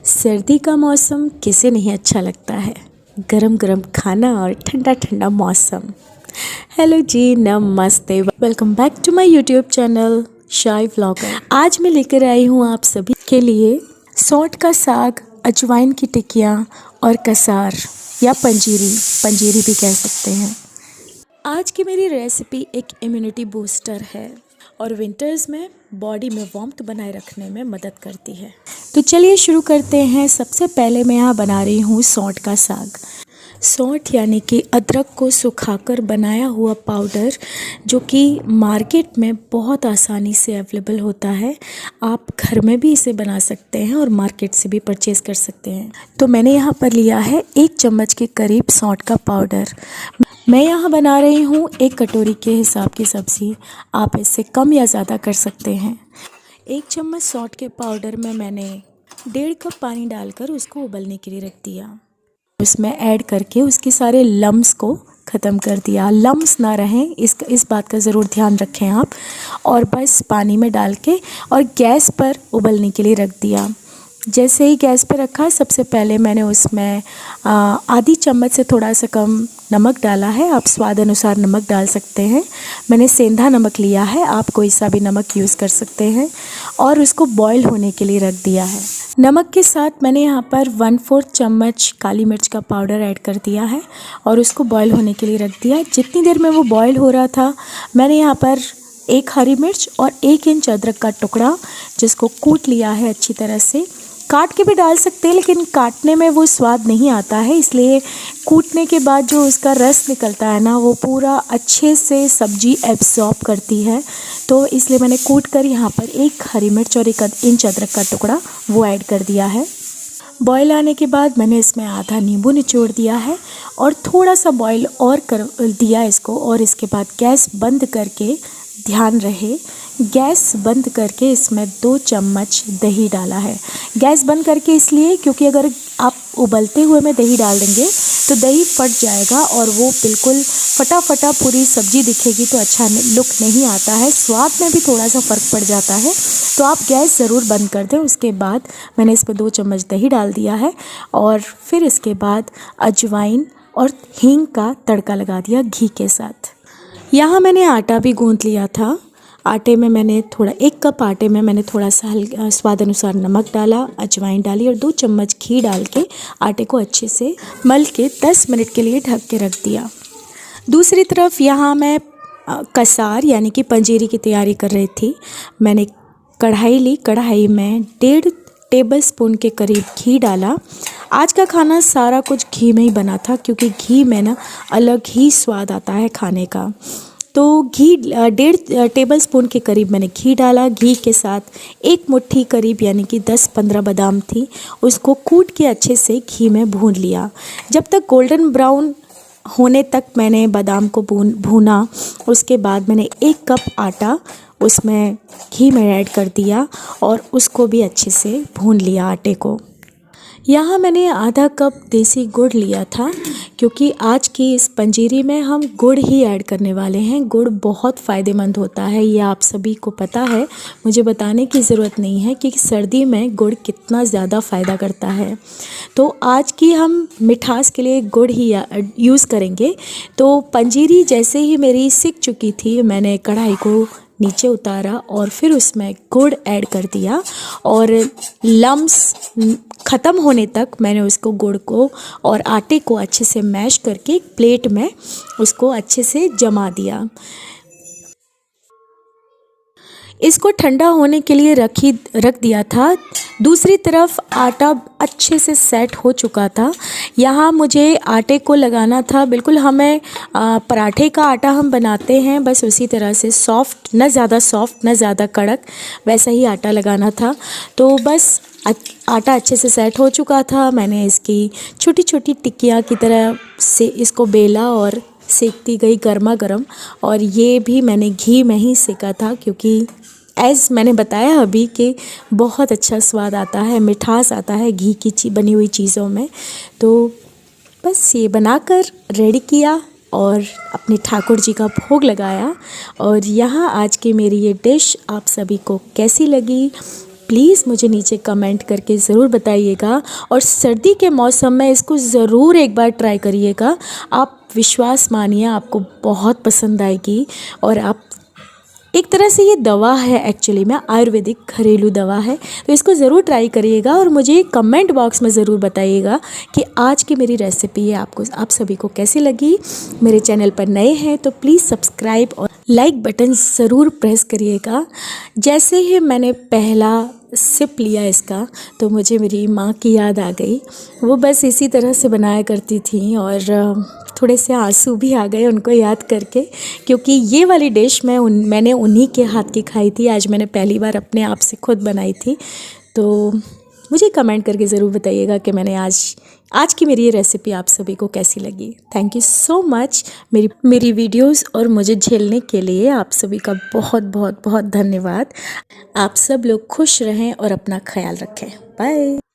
सर्दी का मौसम किसे नहीं अच्छा लगता है। गरम गरम खाना और ठंडा ठंडा मौसम। हेलो जी, नमस्ते, welcome back to my YouTube channel Shai vlogger. आज मैं लेकर आई हूँ आप सभी के लिए सौंठ का साग, अजवाइन की टिक्कियाँ और कसार या पंजीरी भी कह सकते हैं। आज की मेरी रेसिपी एक इम्यूनिटी बूस्टर है और विंटर्स में बॉडी में वार्मथ बनाए रखने में मदद करती है। तो चलिए शुरू करते हैं। सबसे पहले मैं यहाँ बना रही हूँ सौंठ का साग। सौंठ यानी कि अदरक को सुखाकर बनाया हुआ पाउडर, जो कि मार्केट में बहुत आसानी से अवेलेबल होता है। आप घर में भी इसे बना सकते हैं और मार्केट से भी परचेज़ कर सकते हैं। तो मैंने यहाँ पर लिया है 1 चम्मच के करीब सौंठ का पाउडर। मैं यहाँ बना रही हूँ 1 कटोरी के हिसाब की सब्ज़ी। आप इससे कम या ज़्यादा कर सकते हैं। 1 चम्मच सौंठ के पाउडर में मैंने 1.5 कप पानी डालकर उसको उबलने के लिए रख दिया। उसमें ऐड करके उसके सारे लम्स को ख़त्म कर दिया। लम्स ना रहें, इस बात का ज़रूर ध्यान रखें आप। और बस पानी में डाल के और गैस पर उबलने के लिए रख दिया। जैसे ही गैस पर रखा, सबसे पहले मैंने उसमें आधी चम्मच से थोड़ा सा कम नमक डाला है। आप स्वाद अनुसार नमक डाल सकते हैं। मैंने सेंधा नमक लिया है, आप कोई सा भी नमक यूज़ कर सकते हैं। और उसको बॉईल होने के लिए रख दिया है। नमक के साथ मैंने यहाँ पर 1/4 चम्मच काली मिर्च का पाउडर ऐड कर दिया है और उसको बॉईल होने के लिए रख दिया। जितनी देर में वो बॉईल हो रहा था, मैंने यहाँ पर 1 हरी मिर्च और 1 इंच अदरक का टुकड़ा, जिसको कूट लिया है अच्छी तरह से। काट के भी डाल सकते हैं, लेकिन काटने में वो स्वाद नहीं आता है, इसलिए कूटने के बाद जो उसका रस निकलता है ना, वो पूरा अच्छे से सब्जी एब्जॉर्ब करती है। तो इसलिए मैंने कूट कर यहाँ पर 1 हरी मिर्च और 1 इंच अदरक का टुकड़ा वो ऐड कर दिया है। बॉईल आने के बाद मैंने इसमें आधा नींबू निचोड़ दिया है और थोड़ा सा बॉईल और कर दिया इसको। और इसके बाद गैस बंद करके, ध्यान रहे गैस बंद करके, इसमें 2 चम्मच दही डाला है। गैस बंद करके इसलिए क्योंकि अगर आप उबलते हुए में दही डाल देंगे तो दही फट जाएगा और वो बिल्कुल फटा पूरी सब्जी दिखेगी, तो अच्छा लुक नहीं आता है। स्वाद में भी थोड़ा सा फ़र्क पड़ जाता है। तो आप गैस ज़रूर बंद कर दें। उसके बाद मैंने इस पर 2 चम्मच दही डाल दिया है और फिर इसके बाद अजवाइन और हींग का तड़का लगा दिया घी के साथ। यहाँ मैंने आटा भी गूँथ लिया था। आटे में मैंने 1 कप आटे में मैंने थोड़ा सा स्वाद अनुसार नमक डाला, अजवाइन डाली और 2 चम्मच घी डाल के आटे को अच्छे से मल के 10 मिनट के लिए ढक के रख दिया। दूसरी तरफ यहाँ मैं कसार यानी कि पंजीरी की तैयारी कर रही थी। मैंने कढ़ाई ली, कढ़ाई में 1.5 टेबल स्पून के करीब घी डाला। आज का खाना सारा कुछ घी में ही बना था, क्योंकि घी में ना अलग ही स्वाद आता है खाने का। तो घी 1.5 टेबल स्पून के करीब मैंने घी डाला। घी के साथ 1 मुट्ठी करीब यानी कि 10-15 बादाम थी, उसको कूट के अच्छे से घी में भून लिया। जब तक गोल्डन ब्राउन होने तक मैंने बादाम को भूना। उसके बाद मैंने 1 कप आटा उसमें घी में ऐड कर दिया और उसको भी अच्छे से भून लिया आटे को। यहाँ मैंने आधा कप देसी गुड़ लिया था, क्योंकि आज की इस पंजीरी में हम गुड़ ही ऐड करने वाले हैं। गुड़ बहुत फ़ायदेमंद होता है, ये आप सभी को पता है, मुझे बताने की ज़रूरत नहीं है कि सर्दी में गुड़ कितना ज़्यादा फ़ायदा करता है। तो आज की हम मिठास के लिए गुड़ ही यूज़ करेंगे। तो पंजीरी जैसे ही मेरी सिक चुकी थी, मैंने कढ़ाई को नीचे उतारा और फिर उसमें गुड़ ऐड कर दिया और लम्स ख़त्म होने तक मैंने उसको गुड़ को और आटे को अच्छे से मैश करके एक प्लेट में उसको अच्छे से जमा दिया। इसको ठंडा होने के लिए रख दिया था। दूसरी तरफ आटा अच्छे से सेट हो चुका था। यहाँ मुझे आटे को लगाना था बिल्कुल, हमें पराठे का आटा हम बनाते हैं बस उसी तरह से, सॉफ्ट, न ज़्यादा कड़क, वैसा ही आटा लगाना था। तो बस आटा अच्छे से सेट हो चुका था। मैंने इसकी छोटी छोटी टिक्कियाँ की तरह से इसको बेला और सेकती गई गर्मा गर्म। और ये भी मैंने घी में ही सेका था, क्योंकि मैंने बताया अभी कि बहुत अच्छा स्वाद आता है, मिठास आता है घी की बनी हुई चीज़ों में। तो बस ये बनाकर रेडी किया और अपने ठाकुर जी का भोग लगाया। और यहाँ आज की मेरी ये डिश आप सभी को कैसी लगी, प्लीज़ मुझे नीचे कमेंट करके ज़रूर बताइएगा। और सर्दी के मौसम में इसको ज़रूर एक बार ट्राई करिएगा। आप विश्वास मानिए, आपको बहुत पसंद आएगी। और आप एक तरह से ये दवा है, एक्चुअली में आयुर्वेदिक घरेलू दवा है, तो इसको ज़रूर ट्राई करिएगा। और मुझे कमेंट बॉक्स में ज़रूर बताइएगा कि आज की मेरी रेसिपी है आप सभी को कैसी लगी। मेरे चैनल पर नए हैं तो प्लीज़ सब्सक्राइब और लाइक बटन ज़रूर प्रेस करिएगा। जैसे ही मैंने पहला सिप लिया इसका, तो मुझे मेरी माँ की याद आ गई। वो बस इसी तरह से बनाया करती थी और थोड़े से आंसू भी आ गए उनको याद करके, क्योंकि ये वाली डिश मैंने उन्हीं के हाथ की खाई थी। आज मैंने पहली बार अपने आप से खुद बनाई थी। तो मुझे कमेंट करके ज़रूर बताइएगा कि मैंने आज की मेरी ये रेसिपी आप सभी को कैसी लगी। थैंक यू सो मच मेरी वीडियोस और मुझे झेलने के लिए आप सभी का बहुत बहुत बहुत धन्यवाद। आप सब लोग खुश रहें और अपना ख्याल रखें। बाय।